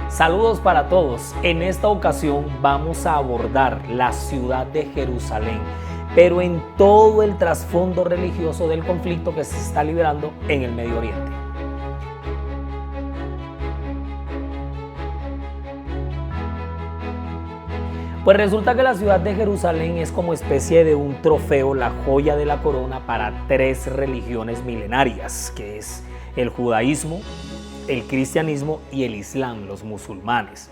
Saludos para todos. En esta ocasión vamos a abordar la ciudad de Jerusalén, pero en todo el trasfondo religioso del conflicto que se está librando en el Medio Oriente. Pues resulta que la ciudad de Jerusalén es como especie de un trofeo, la joya de la corona para tres religiones milenarias, que es el judaísmo, el cristianismo y el islam, los musulmanes.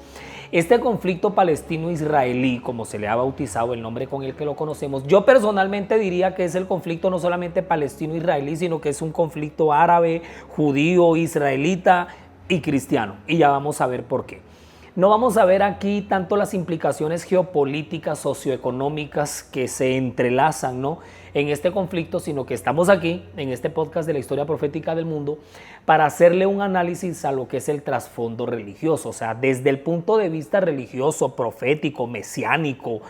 Este conflicto palestino-israelí, como se le ha bautizado el nombre con el que lo conocemos, yo personalmente diría que es el conflicto no solamente palestino-israelí, sino que es un conflicto árabe, judío, israelita y cristiano. Y ya vamos a ver por qué. No vamos a ver aquí tanto las implicaciones geopolíticas, socioeconómicas que se entrelazan, ¿no?, en este conflicto, sino que estamos aquí, en este podcast de la historia profética del mundo, para hacerle un análisis a lo que es el trasfondo religioso, o sea, desde el punto de vista religioso, profético, mesiánico,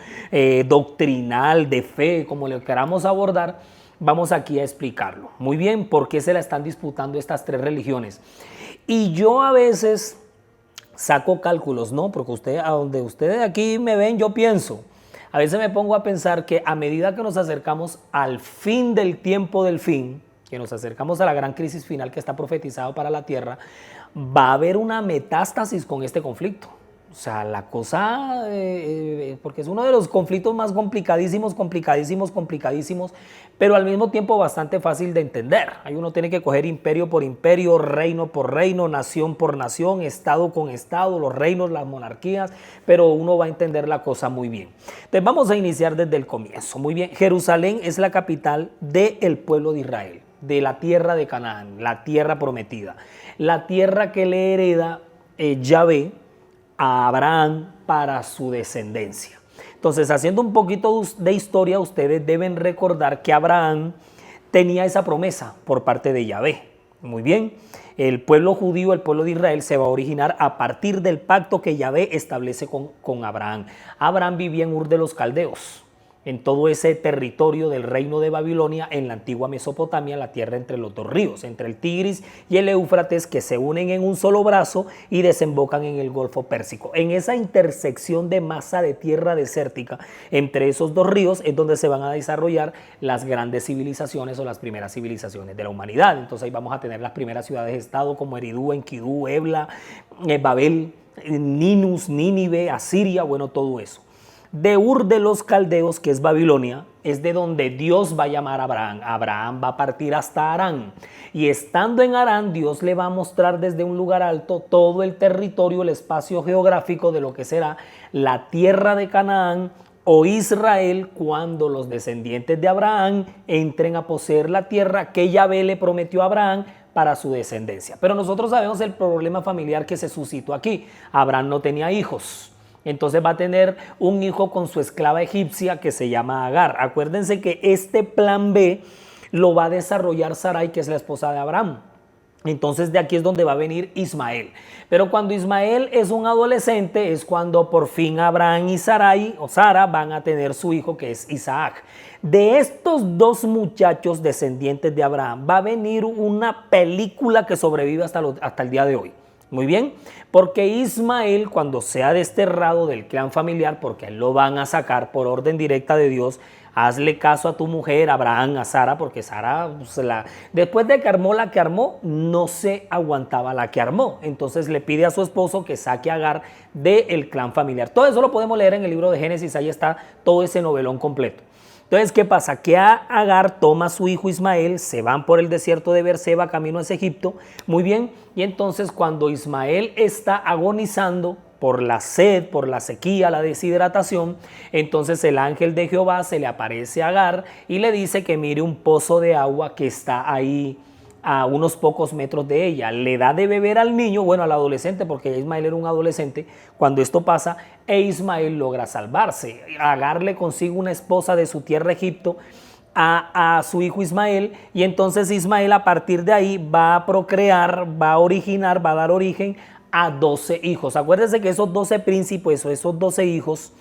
doctrinal, de fe, como le queramos abordar, vamos aquí a explicarlo. Muy bien, ¿por qué se la están disputando estas tres religiones? Y yo a veces saco cálculos, ¿no? Porque a donde ustedes aquí me ven, yo pienso. A veces me pongo a pensar que a medida que nos acercamos al fin del tiempo del fin, que nos acercamos a la gran crisis final que está profetizado para la tierra, va a haber una metástasis con este conflicto. O sea, la cosa, porque es uno de los conflictos más complicadísimos, pero al mismo tiempo bastante fácil de entender. Ahí uno tiene que coger imperio por imperio, reino por reino, nación por nación, estado con estado, los reinos, las monarquías, pero uno va a entender la cosa muy bien. Entonces vamos a iniciar desde el comienzo. Muy bien, Jerusalén es la capital del pueblo de Israel, de la tierra de Canaán, la tierra prometida, la tierra que le hereda Yahvé a Abraham para su descendencia. Entonces, haciendo un poquito de historia, ustedes deben recordar que Abraham tenía esa promesa por parte de Yahvé. Muy bien, el pueblo judío, el pueblo de Israel, se va a originar a partir del pacto que Yahvé establece con Abraham. Abraham vivía en Ur de los Caldeos, en todo ese territorio del reino de Babilonia, en la antigua Mesopotamia, la tierra entre los dos ríos, entre el Tigris y el Éufrates, que se unen en un solo brazo y desembocan en el Golfo Pérsico. En esa intersección de masa de tierra desértica entre esos dos ríos es donde se van a desarrollar las grandes civilizaciones o las primeras civilizaciones de la humanidad. Entonces ahí vamos a tener las primeras ciudades-estado como Eridú, Enkidú, Ebla, Babel, Ninus, Nínive, Asiria, bueno, todo eso. De Ur de los Caldeos, que es Babilonia, es de donde Dios va a llamar a Abraham. Abraham va a partir hasta Harán. Y estando en Harán, Dios le va a mostrar desde un lugar alto todo el territorio, el espacio geográfico de lo que será la tierra de Canaán o Israel, cuando los descendientes de Abraham entren a poseer la tierra que Yahvé le prometió a Abraham para su descendencia. Pero nosotros sabemos el problema familiar que se suscitó aquí. Abraham no tenía hijos. Entonces va a tener un hijo con su esclava egipcia que se llama Agar. Acuérdense que este plan B lo va a desarrollar Sarai, que es la esposa de Abraham. Entonces de aquí es donde va a venir Ismael. Pero cuando Ismael es un adolescente es cuando por fin Abraham y Sarai o Sara van a tener su hijo, que es Isaac. De estos dos muchachos descendientes de Abraham va a venir una película que sobrevive hasta el día de hoy. Muy bien, porque Ismael, cuando sea desterrado del clan familiar, porque a él lo van a sacar por orden directa de Dios, hazle caso a tu mujer, Abraham, a Sara, porque Sara, después de que armó la que armó, no se aguantaba la que armó. Entonces le pide a su esposo que saque a Agar del clan familiar. Todo eso lo podemos leer en el libro de Génesis, ahí está todo ese novelón completo. Entonces, ¿qué pasa? Que Agar toma a su hijo Ismael, se van por el desierto de Beerseba, camino hacia Egipto, muy bien, y entonces cuando Ismael está agonizando por la sed, por la sequía, la deshidratación, entonces el ángel de Jehová se le aparece a Agar y le dice que mire un pozo de agua que está ahí a unos pocos metros de ella. Le da de beber al niño, bueno, al adolescente, porque Ismael era un adolescente cuando esto pasa, e Ismael logra salvarse. Agar le consigue una esposa de su tierra Egipto a su hijo Ismael, y entonces Ismael a partir de ahí va a procrear, va a originar, va a dar origen a 12 hijos. Acuérdense que esos 12 príncipes o esos 12 hijos,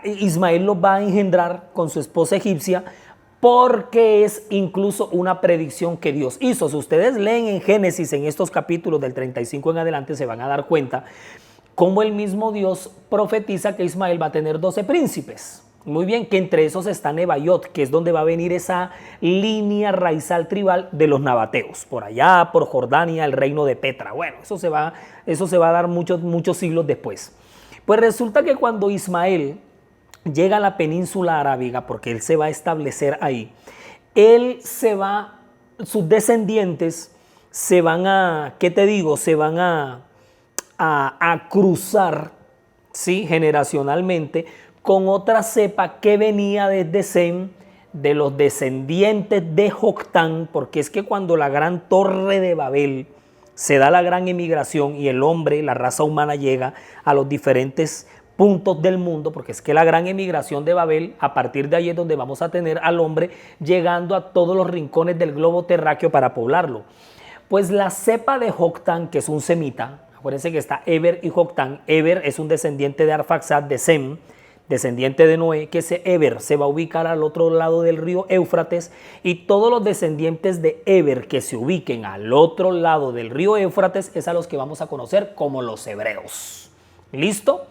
Ismael los va a engendrar con su esposa egipcia, porque es incluso una predicción que Dios hizo. Si ustedes leen en Génesis, en estos capítulos del 35 en adelante, se van a dar cuenta cómo el mismo Dios profetiza que Ismael va a tener 12 príncipes. Muy bien, que entre esos está Nebaiot, que es donde va a venir esa línea raizal tribal de los nabateos, por allá, por Jordania, el reino de Petra. Bueno, eso se va a dar muchos siglos después. Pues resulta que cuando Ismael llega a la península arábiga, porque él se va a establecer ahí, sus descendientes se van a, ¿qué te digo? Se van a cruzar, ¿sí? Generacionalmente, con otra cepa que venía desde Sem, de los descendientes de Joctán, porque es que cuando la gran torre de Babel se da la gran emigración y el hombre, la raza humana llega a los diferentes puntos del mundo, porque es que la gran emigración de Babel, a partir de ahí es donde vamos a tener al hombre llegando a todos los rincones del globo terráqueo para poblarlo. Pues la cepa de Joctán, que es un semita, acuérdense que está Eber y Joctán. Eber es un descendiente de Arfaxad, de Sem, descendiente de Noé, que ese Eber se va a ubicar al otro lado del río Éufrates, y todos los descendientes de Eber que se ubiquen al otro lado del río Éufrates es a los que vamos a conocer como los hebreos. ¿Listo?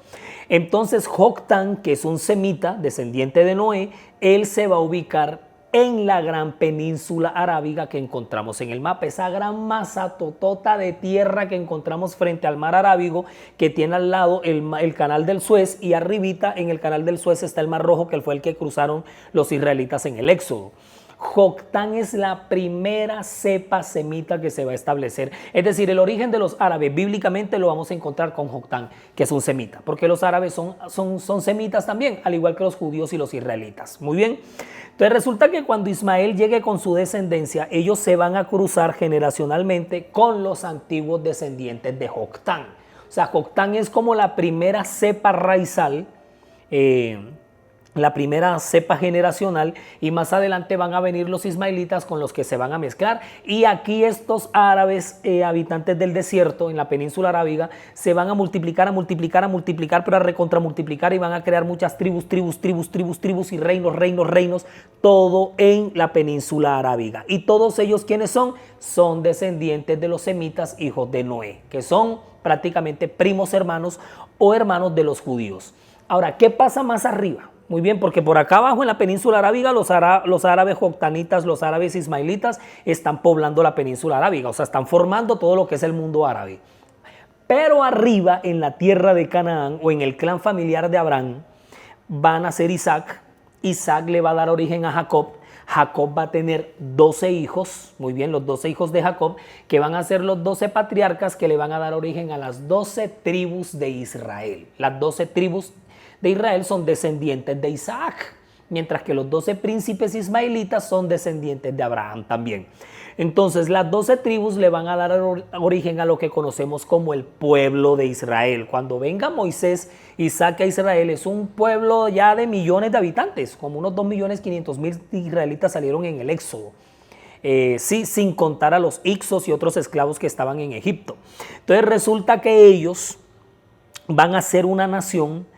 Entonces Joctán, que es un semita, descendiente de Noé, él se va a ubicar en la gran península arábiga que encontramos en el mapa, esa gran masa totota de tierra que encontramos frente al mar Arábigo, que tiene al lado el canal del Suez, y arribita en el canal del Suez está el mar Rojo, que fue el que cruzaron los israelitas en el Éxodo. Joctán es la primera cepa semita que se va a establecer. Es decir, el origen de los árabes bíblicamente lo vamos a encontrar con Joctán, que es un semita, porque los árabes son semitas también, al igual que los judíos y los israelitas. Muy bien. Entonces resulta que cuando Ismael llegue con su descendencia, ellos se van a cruzar generacionalmente con los antiguos descendientes de Joctán. O sea, Joctán es como la primera cepa raizal, la primera cepa generacional, y más adelante van a venir los ismaelitas con los que se van a mezclar, y aquí estos árabes habitantes del desierto en la península arábiga se van a multiplicar, pero a recontramultiplicar, y van a crear muchas tribus y reinos, todo en la península arábiga. Y todos ellos, ¿quiénes son? Son descendientes de los semitas, hijos de Noé, que son prácticamente primos hermanos o hermanos de los judíos. Ahora, ¿qué pasa más arriba? Muy bien, porque por acá abajo en la península arábiga los árabes joctanitas, los árabes ismaelitas están poblando la península arábiga, o sea, están formando todo lo que es el mundo árabe. Pero arriba, en la tierra de Canaán o en el clan familiar de Abraham, va a nacer Isaac. Isaac le va a dar origen a Jacob. Jacob va a tener 12 hijos, muy bien, los 12 hijos de Jacob, que van a ser los 12 patriarcas que le van a dar origen a las 12 tribus de Israel. Las 12 tribus de Israel son descendientes de Isaac, mientras que los 12 príncipes ismaelitas son descendientes de Abraham también. Entonces las 12 tribus le van a dar origen a lo que conocemos como el pueblo de Israel. Cuando venga Moisés y saque a Israel, es un pueblo ya de millones de habitantes, como unos 2.500.000 israelitas salieron en el Éxodo. Sí, sin contar a los hicsos y otros esclavos que estaban en Egipto. Entonces resulta que ellos van a ser una nación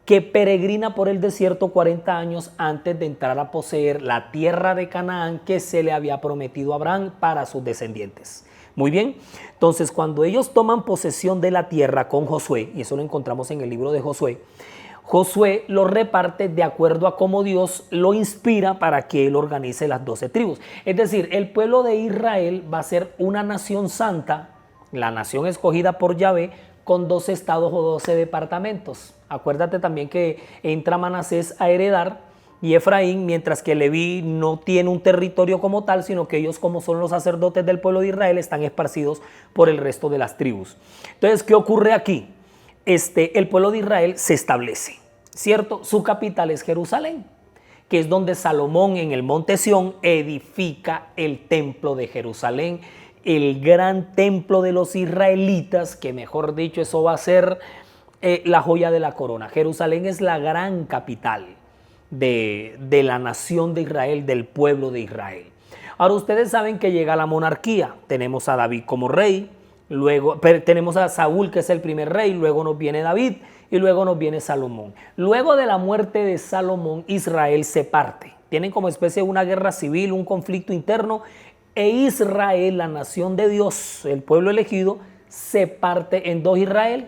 que peregrina por el desierto 40 años antes de entrar a poseer la tierra de Canaán que se le había prometido a Abraham para sus descendientes. Muy bien, entonces cuando ellos toman posesión de la tierra con Josué, y eso lo encontramos en el libro de Josué, Josué lo reparte de acuerdo a cómo Dios lo inspira para que él organice las 12 tribus. Es decir, el pueblo de Israel va a ser una nación santa, la nación escogida por Yahvé, con 12 estados o 12 departamentos. Acuérdate también que entra Manasés a heredar y Efraín, mientras que Leví no tiene un territorio como tal, sino que ellos, como son los sacerdotes del pueblo de Israel, están esparcidos por el resto de las tribus. Entonces, ¿qué ocurre aquí? El pueblo de Israel se establece, ¿cierto? Su capital es Jerusalén, que es donde Salomón en el monte Sión edifica el templo de Jerusalén, el gran templo de los israelitas, que mejor dicho, eso va a ser la joya de la corona. Jerusalén es la gran capital de la nación de Israel, del pueblo de Israel. Ahora ustedes saben que llega la monarquía, tenemos a David como rey, luego tenemos a Saúl, que es el primer rey, luego nos viene David y luego nos viene Salomón. Luego de la muerte de Salomón, Israel se parte. Tienen como especie una guerra civil, un conflicto interno, e Israel, la nación de Dios, el pueblo elegido, se parte en dos Israel.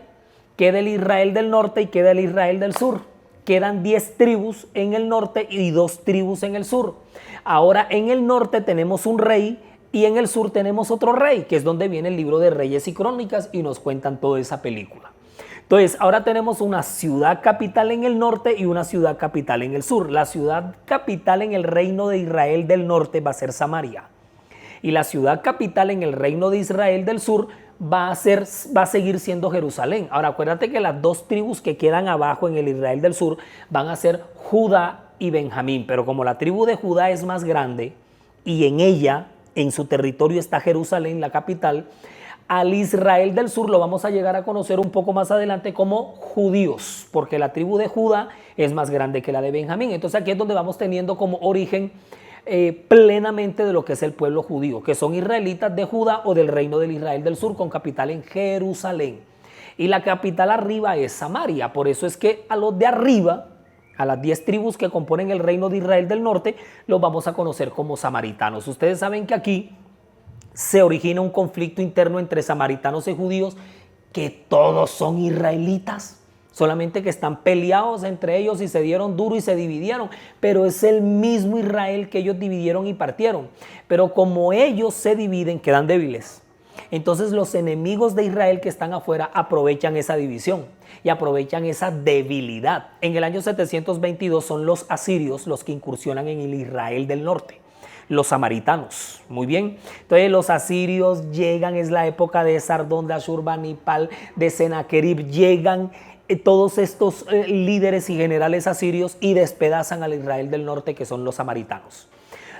Queda el Israel del norte y queda el Israel del sur. Quedan 10 tribus en el norte y 2 tribus en el sur. Ahora en el norte tenemos un rey y en el sur tenemos otro rey, que es donde viene el libro de Reyes y Crónicas y nos cuentan toda esa película. Entonces, ahora tenemos una ciudad capital en el norte y una ciudad capital en el sur. La ciudad capital en el reino de Israel del norte va a ser Samaria. Y la ciudad capital en el reino de Israel del sur va a seguir siendo Jerusalén. Ahora, acuérdate que las 2 tribus que quedan abajo en el Israel del sur van a ser Judá y Benjamín. Pero como la tribu de Judá es más grande y en ella, en su territorio está Jerusalén, la capital, al Israel del sur lo vamos a llegar a conocer un poco más adelante como judíos, porque la tribu de Judá es más grande que la de Benjamín. Entonces aquí es donde vamos teniendo como origen plenamente de lo que es el pueblo judío, que son israelitas de Judá o del reino del Israel del sur, con capital en Jerusalén. Y la capital arriba es Samaria. Por eso es que a los de arriba, a las 10 tribus que componen el reino de Israel del norte, los vamos a conocer como samaritanos. Ustedes saben que aquí se origina un conflicto interno entre samaritanos y judíos, que todos son israelitas, solamente que están peleados entre ellos y se dieron duro y se dividieron, pero es el mismo Israel que ellos dividieron y partieron. Pero como ellos se dividen, quedan débiles. Entonces los enemigos de Israel que están afuera aprovechan esa división y aprovechan esa debilidad. En el año 722 son los asirios los que incursionan en el Israel del norte. Los samaritanos, muy bien. Entonces los asirios llegan, es la época de Sardón, de Ashurbanipal, de Senaquerib, llegan todos estos líderes y generales asirios y despedazan al Israel del norte, que son los samaritanos.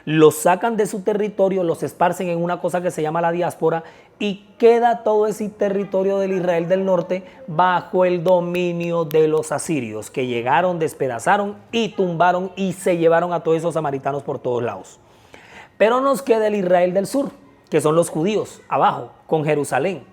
Los sacan de su territorio, los esparcen en una cosa que se llama la diáspora y queda todo ese territorio del Israel del norte bajo el dominio de los asirios, que llegaron, despedazaron y tumbaron y se llevaron a todos esos samaritanos por todos lados. Pero nos queda el Israel del sur, que son los judíos, abajo, con Jerusalén.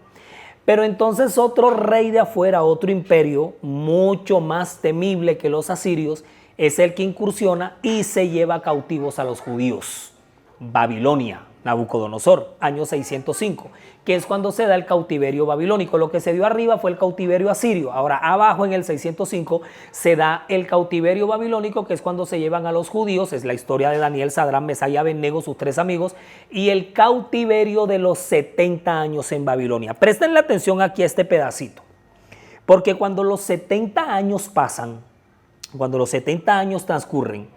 Pero entonces otro rey de afuera, otro imperio, mucho más temible que los asirios, es el que incursiona y se lleva cautivos a los judíos. Babilonia, Nabucodonosor, año 605, que es cuando se da el cautiverio babilónico. Lo que se dio arriba fue el cautiverio asirio. Ahora abajo en el 605 se da el cautiverio babilónico, que es cuando se llevan a los judíos. Es la historia de Daniel, Sadrán, Mesach y Abednego, sus 3 amigos, y el cautiverio de los 70 años en Babilonia. Presten la atención aquí a este pedacito, porque cuando los 70 años pasan, cuando los 70 años transcurren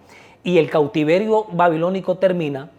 y el cautiverio babilónico termina,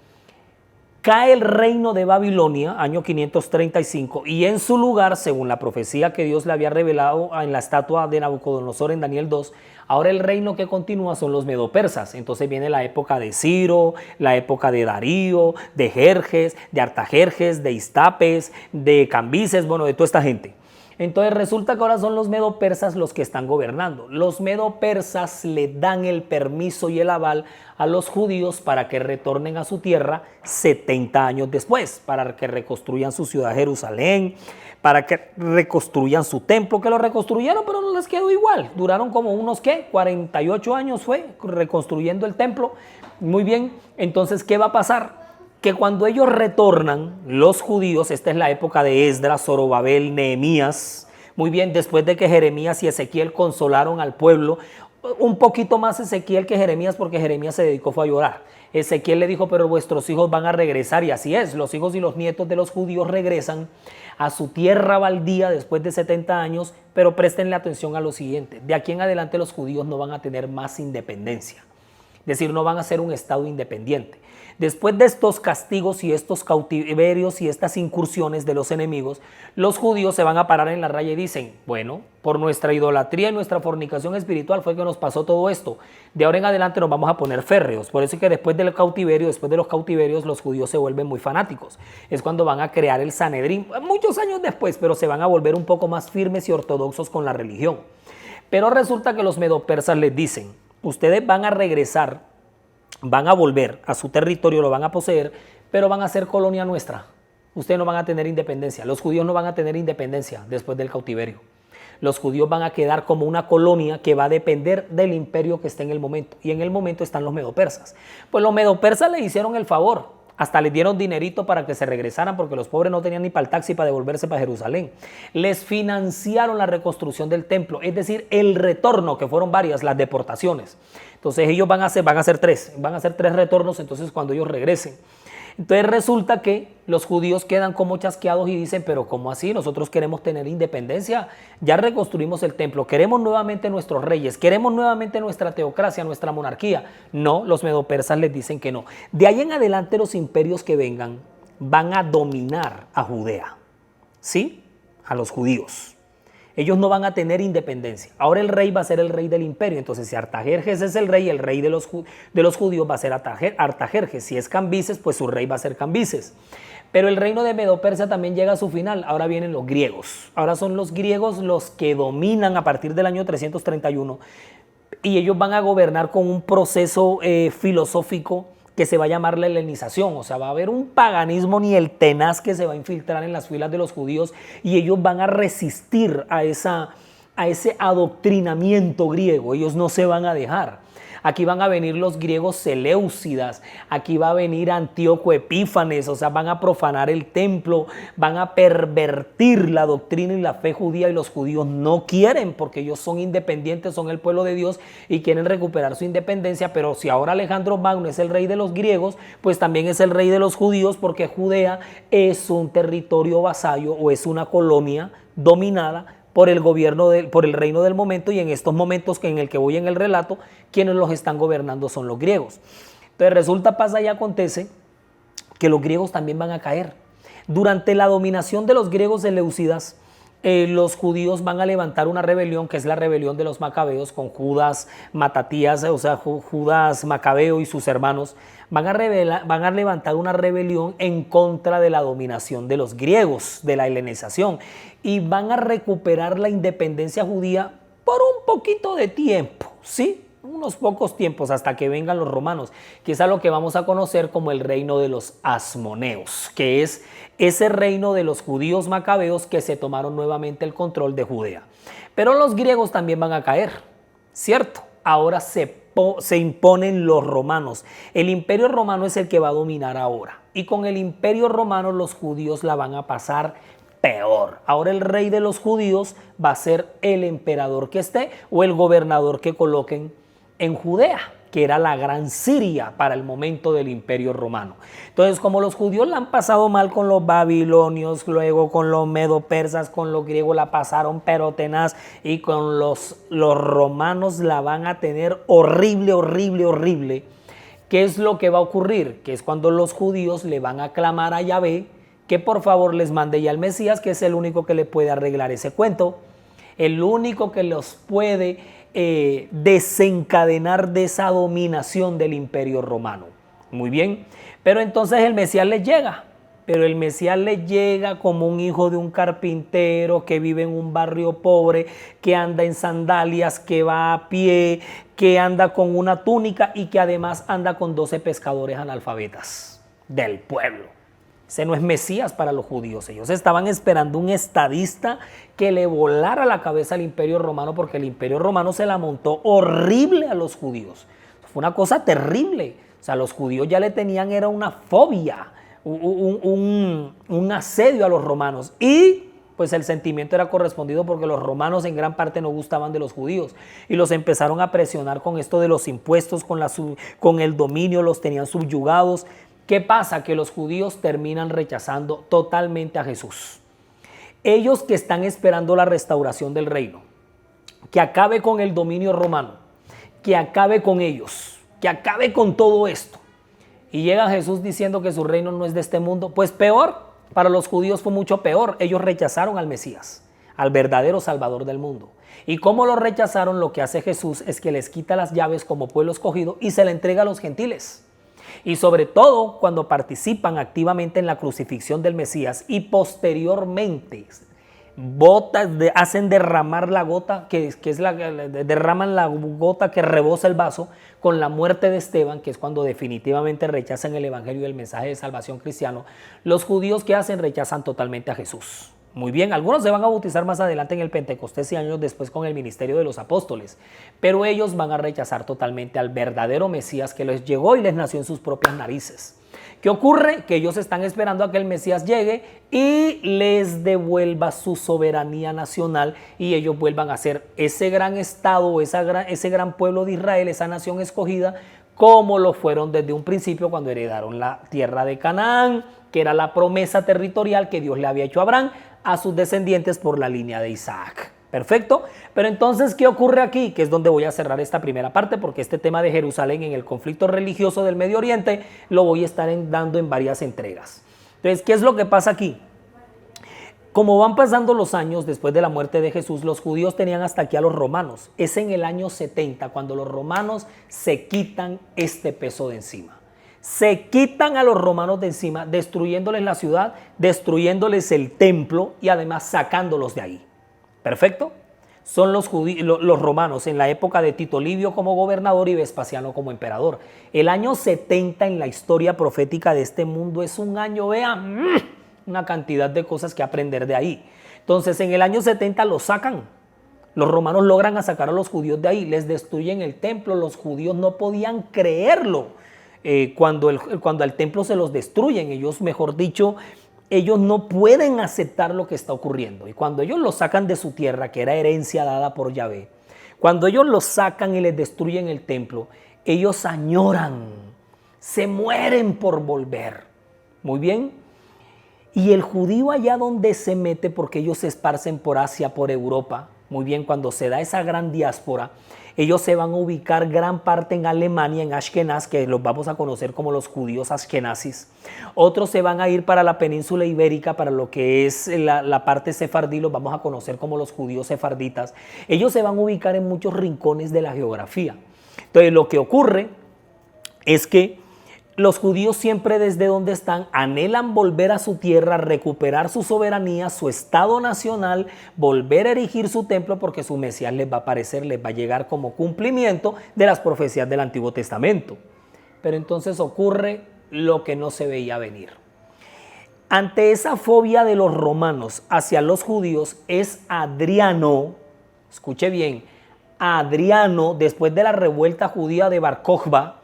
cae el reino de Babilonia, año 535, y en su lugar, según la profecía que Dios le había revelado en la estatua de Nabucodonosor en Daniel 2, ahora el reino que continúa son los medopersas. Entonces viene la época de Ciro, la época de Darío, de Jerjes, de Artajerjes, de Istapes, de Cambises, bueno, de toda esta gente. Entonces resulta que ahora son los medopersas los que están gobernando. Los medopersas le dan el permiso y el aval a los judíos para que retornen a su tierra 70 años después, para que reconstruyan su ciudad Jerusalén, para que reconstruyan su templo, que lo reconstruyeron pero no les quedó igual. Duraron como unos, 48 años fue reconstruyendo el templo. Muy bien, entonces, ¿qué va a pasar? Que cuando ellos retornan, los judíos, esta es la época de Esdras, Zorobabel, Nehemías, muy bien, después de que Jeremías y Ezequiel consolaron al pueblo, un poquito más Ezequiel que Jeremías, porque Jeremías se dedicó fue a llorar. Ezequiel le dijo, pero vuestros hijos van a regresar, y así es, los hijos y los nietos de los judíos regresan a su tierra baldía después de 70 años, pero préstenle atención a lo siguiente, de aquí en adelante los judíos no van a tener más independencia, es decir, no van a ser un estado independiente. Después de estos castigos y estos cautiverios y estas incursiones de los enemigos, los judíos se van a parar en la raya y dicen, bueno, por nuestra idolatría y nuestra fornicación espiritual fue que nos pasó todo esto. De ahora en adelante nos vamos a poner férreos. Por eso es que después del cautiverio, después de los cautiverios, los judíos se vuelven muy fanáticos. Es cuando van a crear el Sanedrín, muchos años después, pero se van a volver un poco más firmes y ortodoxos con la religión. Pero resulta que los medopersas les dicen, ustedes van a regresar, van a volver a su territorio, lo van a poseer, pero van a ser colonia nuestra. Ustedes no van a tener independencia. Los judíos no van a tener independencia después del cautiverio. Los judíos van a quedar como una colonia que va a depender del imperio que esté en el momento. Y en el momento están los medopersas. Pues los medopersas le hicieron el favor. Hasta les dieron dinerito para que se regresaran porque los pobres no tenían ni para el taxi para devolverse para Jerusalén. Les financiaron la reconstrucción del templo, es decir, el retorno, que fueron varias, las deportaciones. Entonces ellos van a hacer tres retornos entonces cuando ellos regresen. Entonces resulta que los judíos quedan como chasqueados y dicen, pero ¿cómo así? Nosotros queremos tener independencia, ya reconstruimos el templo, queremos nuevamente nuestros reyes, queremos nuevamente nuestra teocracia, nuestra monarquía. No, los medopersas les dicen que no. De ahí en adelante los imperios que vengan van a dominar a Judea, ¿sí? A los judíos. Ellos no van a tener independencia. Ahora el rey va a ser el rey del imperio. Entonces, si Artajerjes es el rey de los judíos va a ser Artajerjes. Si es Cambises, pues su rey va a ser Cambises. Pero el reino de Medo-Persia también llega a su final. Ahora vienen los griegos. Ahora son los griegos los que dominan a partir del año 331. Y ellos van a gobernar con un proceso filosófico que se va a llamar la helenización, o sea, va a haber un paganismo ni el tenaz que se va a infiltrar en las filas de los judíos y ellos van a resistir a ese adoctrinamiento griego, ellos no se van a dejar. Aquí van a venir los griegos seleucidas, aquí va a venir Antíoco Epífanes, o sea, van a profanar el templo, van a pervertir la doctrina y la fe judía y los judíos no quieren porque ellos son independientes, son el pueblo de Dios y quieren recuperar su independencia, pero si ahora Alejandro Magno es el rey de los griegos, pues también es el rey de los judíos porque Judea es un territorio vasallo o es una colonia dominada por el gobierno, por el reino del momento, y en estos momentos en el que voy en el relato, quienes los están gobernando son los griegos. Entonces resulta, pasa y acontece que los griegos también van a caer. Durante la dominación de los griegos seleucidas, los judíos van a levantar una rebelión, que es la rebelión de los macabeos, con Judas Matatías, o sea, Judas Macabeo y sus hermanos, van a levantar una rebelión en contra de la dominación de los griegos, de la helenización, y van a recuperar la independencia judía por un poquito de tiempo, ¿sí? Unos pocos tiempos hasta que vengan los romanos, que es a lo que vamos a conocer como el reino de los asmoneos, que es ese reino de los judíos macabeos que se tomaron nuevamente el control de Judea. Pero los griegos también van a caer, ¿cierto? Ahora se imponen los romanos. El imperio romano es el que va a dominar ahora. Y con el imperio romano los judíos la van a pasar peor. Ahora el rey de los judíos va a ser el emperador que esté o el gobernador que coloquen en Judea, que era la gran Siria para el momento del imperio romano. Entonces, como los judíos la han pasado mal con los babilonios, luego con los medo-persas, con los griegos la pasaron pero tenaz, y con los romanos la van a tener horrible, horrible, horrible. ¿Qué es lo que va a ocurrir? Que es cuando los judíos le van a clamar a Yahvé que por favor les mande ya al Mesías, que es el único que le puede arreglar ese cuento, el único que los puede desencadenar de esa dominación del imperio romano. Muy bien, pero entonces el Mesías les llega, pero el Mesías les llega como un hijo de un carpintero que vive en un barrio pobre, que anda en sandalias, que va a pie, que anda con una túnica y que además anda con 12 pescadores analfabetas del pueblo. Ese no es Mesías para los judíos. Ellos estaban esperando un estadista que le volara la cabeza al imperio romano, porque el imperio romano se la montó horrible a los judíos. Fue una cosa terrible. O sea, los judíos ya le tenían, era una fobia, un asedio a los romanos. Y pues el sentimiento era correspondido porque los romanos en gran parte no gustaban de los judíos y los empezaron a presionar con esto de los impuestos, con el dominio, los tenían subyugados. ¿Qué pasa? Que los judíos terminan rechazando totalmente a Jesús. Ellos que están esperando la restauración del reino, que acabe con el dominio romano, que acabe con ellos, que acabe con todo esto. Y llega Jesús diciendo que su reino no es de este mundo. Pues peor, para los judíos fue mucho peor. Ellos rechazaron al Mesías, al verdadero Salvador del mundo. Y como lo rechazaron, lo que hace Jesús es que les quita las llaves como pueblo escogido y se le entrega a los gentiles. Y sobre todo cuando participan activamente en la crucifixión del Mesías y posteriormente hacen derramar la gota, derraman la gota que rebosa el vaso con la muerte de Esteban, que es cuando definitivamente rechazan el evangelio y el mensaje de salvación cristiano. Los judíos, ¿qué hacen? Rechazan totalmente a Jesús. Muy bien, algunos se van a bautizar más adelante en el Pentecostés y años después con el ministerio de los apóstoles, pero ellos van a rechazar totalmente al verdadero Mesías que les llegó y les nació en sus propias narices. ¿Qué ocurre? Que ellos están esperando a que el Mesías llegue y les devuelva su soberanía nacional y ellos vuelvan a ser ese gran estado, ese gran pueblo de Israel, esa nación escogida, como lo fueron desde un principio cuando heredaron la tierra de Canaán, que era la promesa territorial que Dios le había hecho a Abraham, a sus descendientes por la línea de Isaac. Perfecto, pero entonces, ¿qué ocurre aquí? Que es donde voy a cerrar esta primera parte, porque este tema de Jerusalén en el conflicto religioso del Medio Oriente lo voy a estar dando en varias entregas. Entonces, ¿qué es lo que pasa aquí? Como van pasando los años después de la muerte de Jesús, los judíos tenían hasta aquí a los romanos. Es en el año 70 cuando los romanos se quitan este peso de encima. Se quitan a los romanos de encima, destruyéndoles la ciudad, destruyéndoles el templo y además sacándolos de ahí. ¿Perfecto? Son los romanos en la época de Tito Livio como gobernador y Vespasiano como emperador. El año 70 en la historia profética de este mundo es un año, vean, una cantidad de cosas que aprender de ahí. Entonces, en el año 70 los sacan. Los romanos logran sacar a los judíos de ahí, les destruyen el templo. Los judíos no podían creerlo cuando al templo se los destruyen. Ellos, mejor dicho, ellos no pueden aceptar lo que está ocurriendo. Y cuando ellos los sacan de su tierra, que era herencia dada por Yahvé, cuando ellos los sacan y les destruyen el templo, ellos añoran, se mueren por volver. Muy bien. Y el judío allá donde se mete, porque ellos se esparcen por Asia, por Europa, muy bien, cuando se da esa gran diáspora, ellos se van a ubicar gran parte en Alemania, en Ashkenaz, que los vamos a conocer como los judíos ashkenazis. Otros se van a ir para la península ibérica, para lo que es la parte sefardí, los vamos a conocer como los judíos sefarditas. Ellos se van a ubicar en muchos rincones de la geografía. Entonces, lo que ocurre es que los judíos siempre desde donde están anhelan volver a su tierra, recuperar su soberanía, su estado nacional, volver a erigir su templo porque su Mesías les va a aparecer, les va a llegar como cumplimiento de las profecías del Antiguo Testamento. Pero entonces ocurre lo que no se veía venir. Ante esa fobia de los romanos hacia los judíos es Adriano, escuche bien, Adriano, después de la revuelta judía de Bar Kokhba,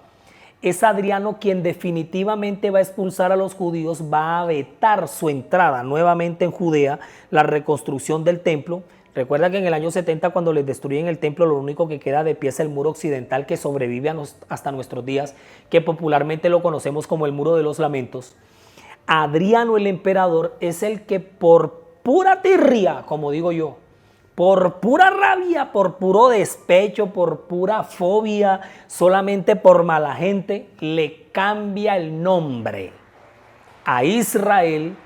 es Adriano quien definitivamente va a expulsar a los judíos, va a vetar su entrada nuevamente en Judea, la reconstrucción del templo. Recuerda que en el año 70 cuando les destruyen el templo, lo único que queda de pie es el muro occidental que sobrevive hasta nuestros días, que popularmente lo conocemos como el Muro de los Lamentos. Adriano el emperador es el que por pura tirria, como digo yo, por pura rabia, por puro despecho, por pura fobia, solamente por mala gente, le cambia el nombre a Israel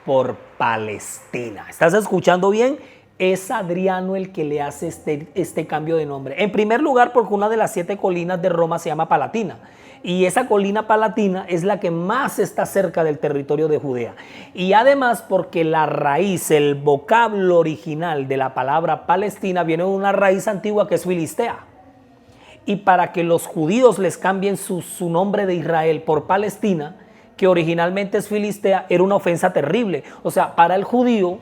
por Palestina. ¿Estás escuchando bien? Es Adriano el que le hace este cambio de nombre. En primer lugar, porque una de las 7 colinas de Roma se llama Palatina. Y esa colina palatina es la que más está cerca del territorio de Judea. Y además porque la raíz, el vocablo original de la palabra Palestina viene de una raíz antigua que es filistea. Y para que los judíos les cambien su nombre de Israel por Palestina, que originalmente es filistea, era una ofensa terrible. O sea, para el judío,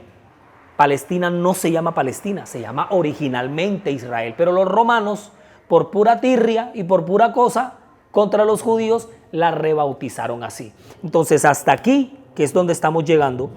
Palestina no se llama Palestina, se llama originalmente Israel. Pero los romanos, por pura tirria y por pura cosa, contra los judíos, la rebautizaron así. Entonces, hasta aquí, que es donde estamos llegando,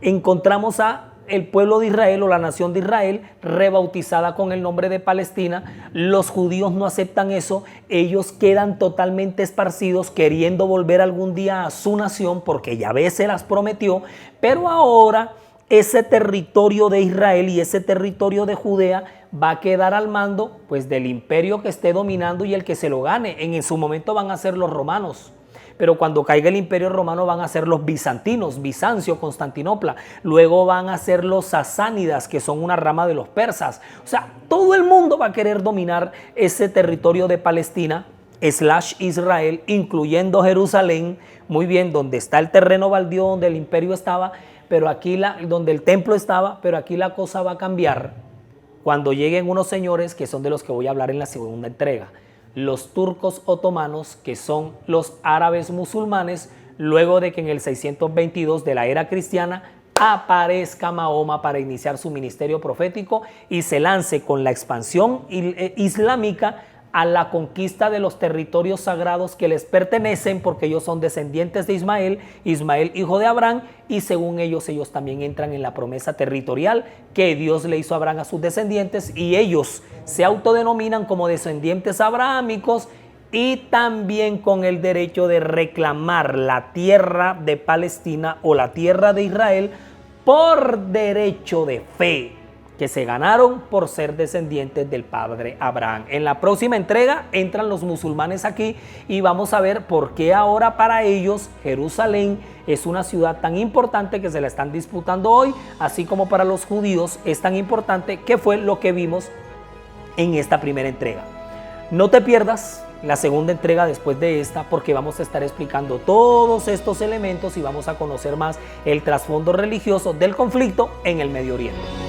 encontramos a el pueblo de Israel o la nación de Israel rebautizada con el nombre de Palestina. Los judíos no aceptan eso, ellos quedan totalmente esparcidos queriendo volver algún día a su nación porque Yahvé se las prometió, pero ahora ese territorio de Israel y ese territorio de Judea va a quedar al mando pues del imperio que esté dominando y el que se lo gane. En su momento van a ser los romanos, pero cuando caiga el imperio romano van a ser los bizantinos, Bizancio, Constantinopla, luego van a ser los sasánidas, que son una rama de los persas. O sea, todo el mundo va a querer dominar ese territorio de Palestina / Israel, incluyendo Jerusalén, muy bien, donde está el terreno baldío, donde el imperio estaba, pero aquí donde el templo estaba, pero aquí la cosa va a cambiar cuando lleguen unos señores que son de los que voy a hablar en la segunda entrega, los turcos otomanos, que son los árabes musulmanes, luego de que en el 622 de la era cristiana aparezca Mahoma para iniciar su ministerio profético y se lance con la expansión islámica a la conquista de los territorios sagrados que les pertenecen, porque ellos son descendientes de Ismael, Ismael hijo de Abraham, y según ellos también entran en la promesa territorial que Dios le hizo a Abraham a sus descendientes, y ellos se autodenominan como descendientes abrahámicos y también con el derecho de reclamar la tierra de Palestina o la tierra de Israel por derecho de fe, que se ganaron por ser descendientes del padre Abraham. En la próxima entrega entran los musulmanes aquí y vamos a ver por qué ahora para ellos Jerusalén es una ciudad tan importante que se la están disputando hoy, así como para los judíos es tan importante, que fue lo que vimos en esta primera entrega. No te pierdas la segunda entrega después de esta, porque vamos a estar explicando todos estos elementos y vamos a conocer más el trasfondo religioso del conflicto en el Medio Oriente.